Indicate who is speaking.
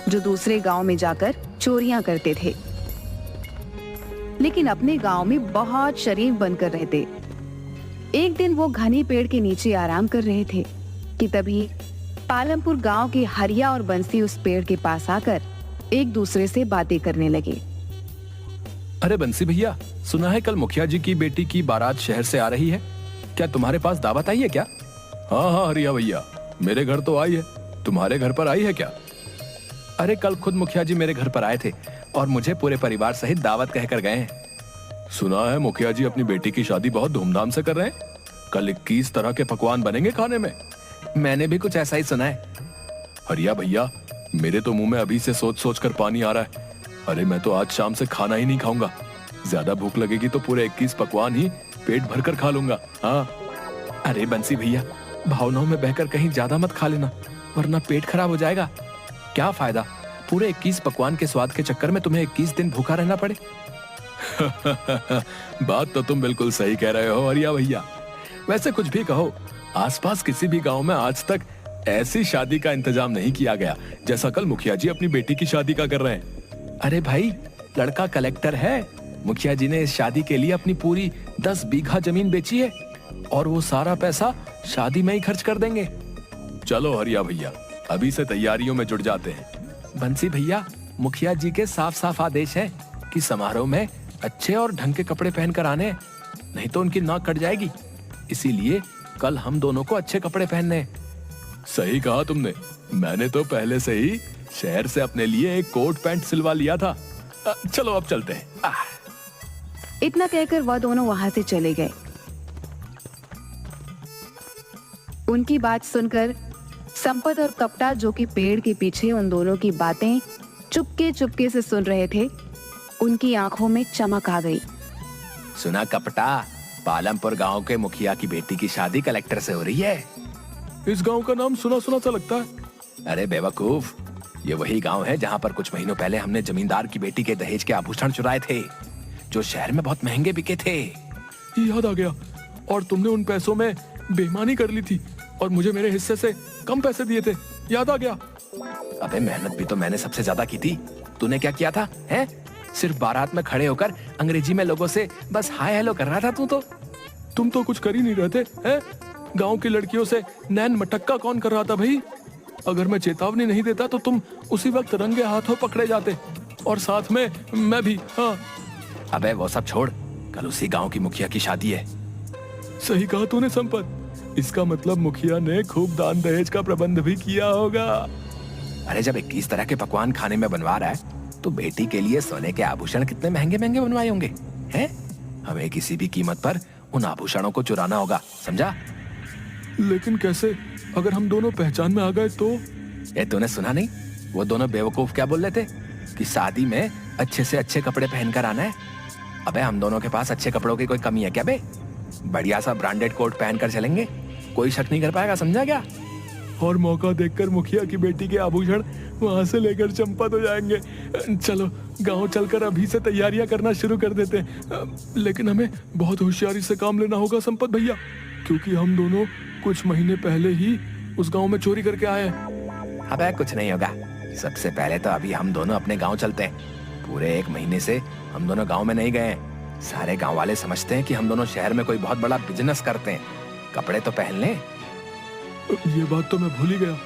Speaker 1: जो दूसरे गांव में जाकर चोरियां करते थे, लेकिन अपने गांव में बहुत शरीफ बनकर रहते। एक दिन वो घने पेड़ के नीचे आराम कर रहे थे कि तभी पालमपुर गांव के हरिया और बंसी उस पेड़ के पास आकर एक दूसरे से बातें करने लगे।
Speaker 2: अरे बंसी भैया, सुना है कल मुखिया जी की बेटी की बारात शहर से आ रही है, क्या तुम्हारे पास दावत आई है क्या? हाँ हाँ हरिया भैया, मेरे घर तो आई है, तुम्हारे घर पर आई है क्या? अरे कल खुद मुखिया जी मेरे घर पर आए थे और मुझे पूरे परिवार सहित दावत कहकर गए हैं। सुना है मुखिया जी अपनी बेटी की शादी बहुत धूमधाम से कर रहे हैं, कल 21 तरह के पकवान बनेंगे खाने में। मैंने भी कुछ ऐसा ही सुना है। हरिया भैया, मेरे तो मुंह में अभी से सोच सोच कर पानी आ रहा है। अरे मैं तो आज शाम से खाना ही नहीं खाऊंगा, ज्यादा भूख लगेगी तो पूरे 21 पकवान ही पेट भरकर खा लूंगा। हाँ। अरे बंसी भैया, भावनाओं में बहकर कहीं ज्यादा मत खा लेना, वरना पेट खराब हो जाएगा। क्या फायदा पूरे 21 पकवान के स्वाद के चक्कर में तुम्हें 21 दिन भूखा रहना पड़े। बात तो तुम बिल्कुल सही कह रहे हो हरिया भैया। वैसे कुछ भी कहो, आसपास किसी भी गांव में आज तक ऐसी शादी का इंतजाम नहीं किया गया जैसा कल मुखिया जी अपनी बेटी की शादी का कर रहे हैं। अरे भाई, लड़का कलेक्टर है, मुखिया जी ने इस शादी के लिए अपनी पूरी 10 बीघा जमीन बेची है और वो सारा पैसा शादी में ही खर्च कर देंगे। चलो हरिया भैया, अभी से तैयारियों में जुट जाते हैं। बंसी भैया, मुखिया जी के साफ साफ आदेश है कि समारोह में अच्छे और ढंग के कपड़े पहनकर आने, नहीं तो उनकी नाक कट जाएगी। इसीलिए कल हम दोनों को अच्छे कपड़े पहनने। सही कहा तुमने, मैंने तो पहले से ही शहर से अपने लिए एक कोट पैंट सिलवा लिया था। चलो अब चलते हैं।
Speaker 1: इतना कहकर वह दोनों वहां से चले गए। उनकी बात सुनकर संपत और कपटा, जो कि पेड़ के पीछे उन दोनों की बातें चुपके चुपके से सुन रहे थे, उनकी आंखों में चमक आ गई।
Speaker 2: सुना कपटा, पालमपुर गांव के मुखिया की बेटी की शादी कलेक्टर से हो रही है। इस गांव का नाम सुना सुना सा लगता है। अरे बेवकूफ, ये वही गांव है जहां पर कुछ महीनों पहले हमने जमींदार की बेटी के दहेज के आभूषण चुराए थे, जो शहर में बहुत महंगे बिके थे। याद आ गया, और तुमने उन पैसों में बेईमानी कर ली थी और मुझे मेरे हिस्से से कम पैसे दिए थे। याद आ गया। अबे मेहनत भी तो मैंने सबसे ज्यादा की थी, तूने क्या किया था? हैं? सिर्फ बारात में खड़े होकर अंग्रेजी में लोगों से बस हाय हेलो कर रहा था तू तो। तुम तो कुछ कर ही नहीं रहे थे, हैं? गांव की लड़कियों से नैन मटक्का कौन कर रहा था भाई? अगर मैं चेतावनी नहीं देता तो तुम उसी वक्त रंगे हाथों पकड़े जाते, और साथ में मैं भी। हाँ। अबे वो सब छोड़, कल उसी गांव की मुखिया की शादी है। सही कहा तूने संपत, इसका मतलब मुखिया ने खूब दान दहेज का प्रबंध भी किया होगा। अरे जब 21 तरह के पकवान खाने में बनवा रहा है तो बेटी के लिए सोने के आभूषण कितने महंगे महंगे बनवाए होंगे, हैं? हमें किसी भी कीमत पर उन आभूषणों को चुराना होगा, समझा? लेकिन कैसे, अगर हम दोनों पहचान में आ गए तो? ये तूने सुना नहीं, वो दोनों बेवकूफ क्या बोल रहे थे कि शादी में अच्छे से अच्छे कपड़े पहनकर आना है। अबे हम दोनों के पास अच्छे कपड़ों की कोई कमी है क्या बे? बढ़िया सा ब्रांडेड कोट पहनकर चलेंगे, कोई शक नहीं कर पाएगा, समझा क्या? और मौका देखकर मुखिया की बेटी के आभूषण वहां से लेकर चंपत हो जाएंगे। चलो गांव चलकर अभी से तैयारियां करना शुरू कर देते हैं। लेकिन हमें बहुत होशियारी से काम लेना होगा संपत भैया, क्योंकि हम दोनों कुछ महीने पहले ही उस गांव में चोरी करके आए हैं। अबे कुछ नहीं होगा, सबसे पहले तो अभी हम दोनों अपने गाँव चलते हैं। पूरे 1 महीने से हम दोनों गाँव में नहीं गए। सारे गाँव वाले समझते हैं कि हम दोनों शहर में कोई बहुत बड़ा बिजनेस करते हैं। कपड़े तो पहन लें। ये बात तो मैं भूल ही गया।